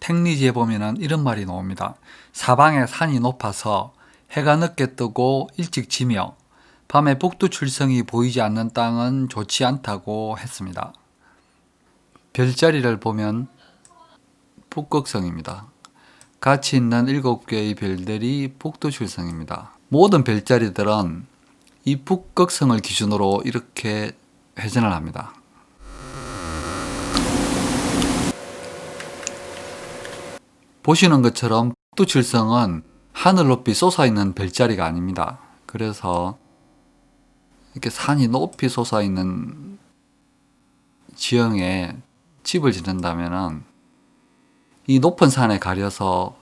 택리지에 보면은 이런 말이 나옵니다. 사방에 산이 높아서 해가 늦게 뜨고 일찍 지며 밤에 북두칠성이 보이지 않는 땅은 좋지 않다고 했습니다. 별자리를 보면 북극성입니다. 같이 있는 7개의 별들이 북두칠성입니다. 모든 별자리들은 이 북극성을 기준으로 이렇게 회전을 합니다. 보시는 것처럼 북두칠성은 하늘 높이 솟아있는 별자리가 아닙니다. 그래서 이렇게 산이 높이 솟아있는 지형에 집을 짓는다면 이 높은 산에 가려서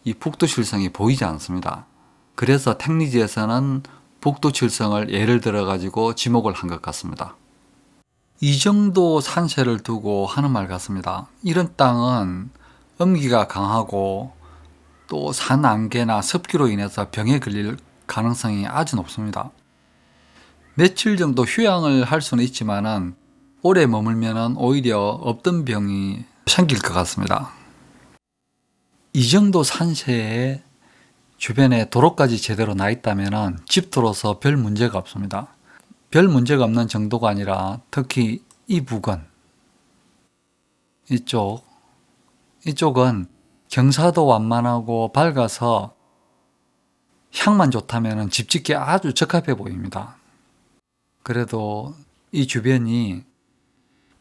이 북두칠성이 보이지 않습니다. 그래서 택리지에서는 북두칠성을 예를 들어 가지고 지목을 한 것 같습니다. 이 정도 산세를 두고 하는 말 같습니다. 이런 땅은 음기가 강하고 또 산 안개나 습기로 인해서 병에 걸릴 가능성이 아주 높습니다. 며칠 정도 휴양을 할 수는 있지만은 오래 머물면은 오히려 없던 병이 생길 것 같습니다. 이 정도 산세에 주변에 도로까지 제대로 나 있다면은 집도로서 별 문제가 없습니다. 별 문제가 없는 정도가 아니라 특히 이 부근, 이쪽은 경사도 완만하고 밝아서 향만 좋다면 집 짓기 아주 적합해 보입니다. 그래도 이 주변이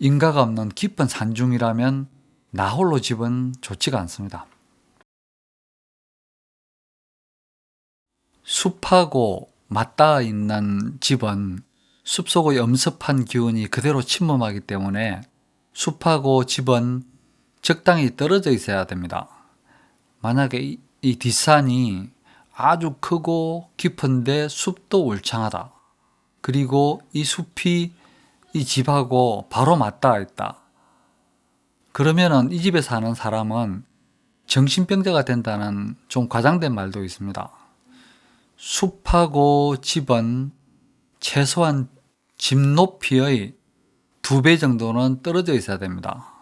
인가가 없는 깊은 산중이라면 나홀로 집은 좋지가 않습니다. 숲하고 맞닿아 있는 집은 숲속의 엄습한 기운이 그대로 침범하기 때문에 숲하고 집은 적당히 떨어져 있어야 됩니다. 만약에 이 뒷산이 아주 크고 깊은데 숲도 울창하다. 그리고 이 숲이 이 집하고 바로 맞닿아 있다. 그러면은 이 집에 사는 사람은 정신병자가 된다는 좀 과장된 말도 있습니다. 숲하고 집은 최소한 집 높이의 2배 정도는 떨어져 있어야 됩니다.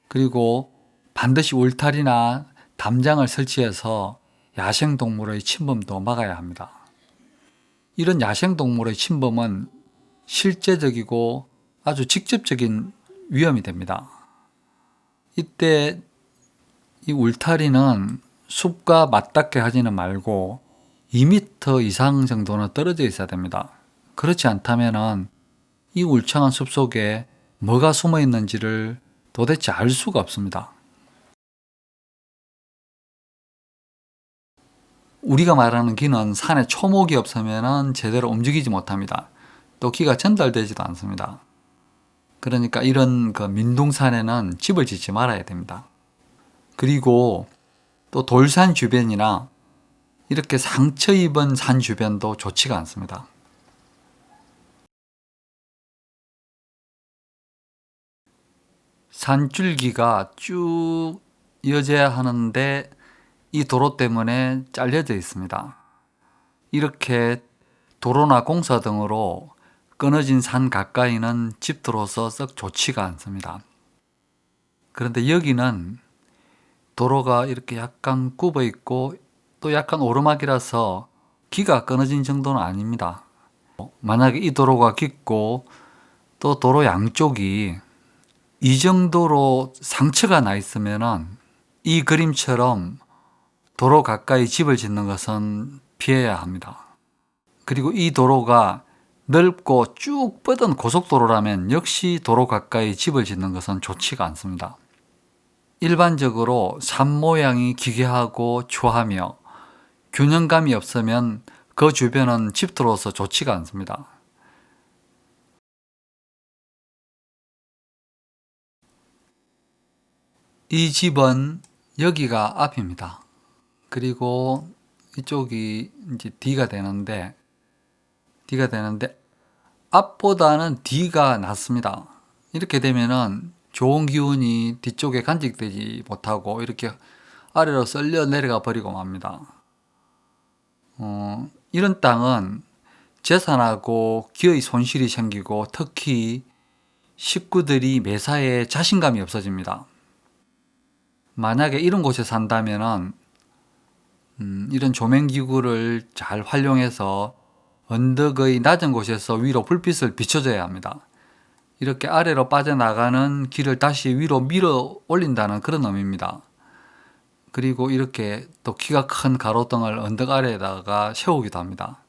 그리고 반드시 울타리나 담장을 설치해서 야생동물의 침범도 막아야 합니다. 이런 야생동물의 침범은 실제적이고 아주 직접적인 위험이 됩니다. 이때 이 울타리는 숲과 맞닿게 하지는 말고 2m 이상 정도는 떨어져 있어야 됩니다. 그렇지 않다면 이 울창한 숲 속에 뭐가 숨어 있는지를 도대체 알 수가 없습니다. 우리가 말하는 기는 산에 초목이 없으면 제대로 움직이지 못합니다. 또 기가 전달되지도 않습니다. 그러니까 이런 민둥산에는 집을 짓지 말아야 됩니다. 그리고 또 돌산 주변이나 이렇게 상처 입은 산 주변도 좋지가 않습니다. 산줄기가 쭉 이어져야 하는데 이 도로 때문에 잘려져 있습니다. 이렇게 도로나 공사 등으로 끊어진 산 가까이는 집도로서 썩 좋지가 않습니다. 그런데 여기는 도로가 이렇게 약간 굽어 있고 또 약간 오르막이라서 기가 끊어진 정도는 아닙니다. 만약에 이 도로가 깊고 또 도로 양쪽이 이 정도로 상처가 나 있으면 이 그림처럼 도로 가까이 집을 짓는 것은 피해야 합니다. 그리고 이 도로가 넓고 쭉 뻗은 고속도로라면 역시 도로 가까이 집을 짓는 것은 좋지가 않습니다. 일반적으로 산 모양이 기괴하고 추하며 균형감이 없으면 그 주변은 집도로서 좋지가 않습니다. 이 집은 여기가 앞입니다. 그리고 이쪽이 이제 D가 되는데 앞보다는 D가 낫습니다. 이렇게 되면은 좋은 기운이 뒤쪽에 간직되지 못하고 이렇게 아래로 썰려 내려가 버리고 맙니다. 이런 땅은 재산하고 기의 손실이 생기고 특히 식구들이 매사에 자신감이 없어집니다. 만약에 이런 곳에 산다면은 이런 조명기구를 잘 활용해서 언덕의 낮은 곳에서 위로 불빛을 비춰줘야 합니다. 이렇게 아래로 빠져나가는 길을 다시 위로 밀어 올린다는 그런 의미입니다. 그리고 이렇게 또 키가 큰 가로등을 언덕 아래에다가 세우기도 합니다.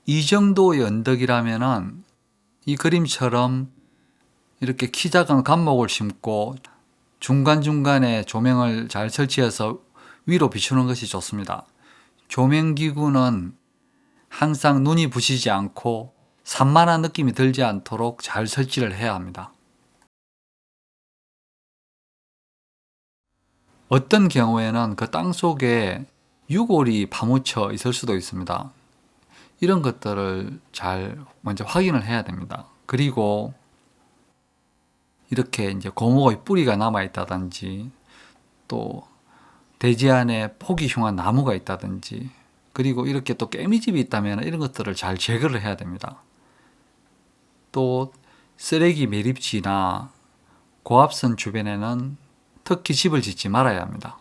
이 정도의 언덕이라면은 이 그림처럼 이렇게 키 작은 감목을 심고 중간중간에 조명을 잘 설치해서 위로 비추는 것이 좋습니다. 조명기구는 항상 눈이 부시지 않고 산만한 느낌이 들지 않도록 잘 설치를 해야 합니다. 어떤 경우에는 그 땅 속에 유골이 파묻혀 있을 수도 있습니다. 이런 것들을 잘 먼저 확인을 해야 됩니다. 그리고 이렇게 이제 고목의 뿌리가 남아 있다든지 또 대지 안에 폭이 흉한 나무가 있다든지 그리고 이렇게 또 깨미집이 있다면 이런 것들을 잘 제거를 해야 됩니다. 또 쓰레기 매립지나 고압선 주변에는 특히 집을 짓지 말아야 합니다.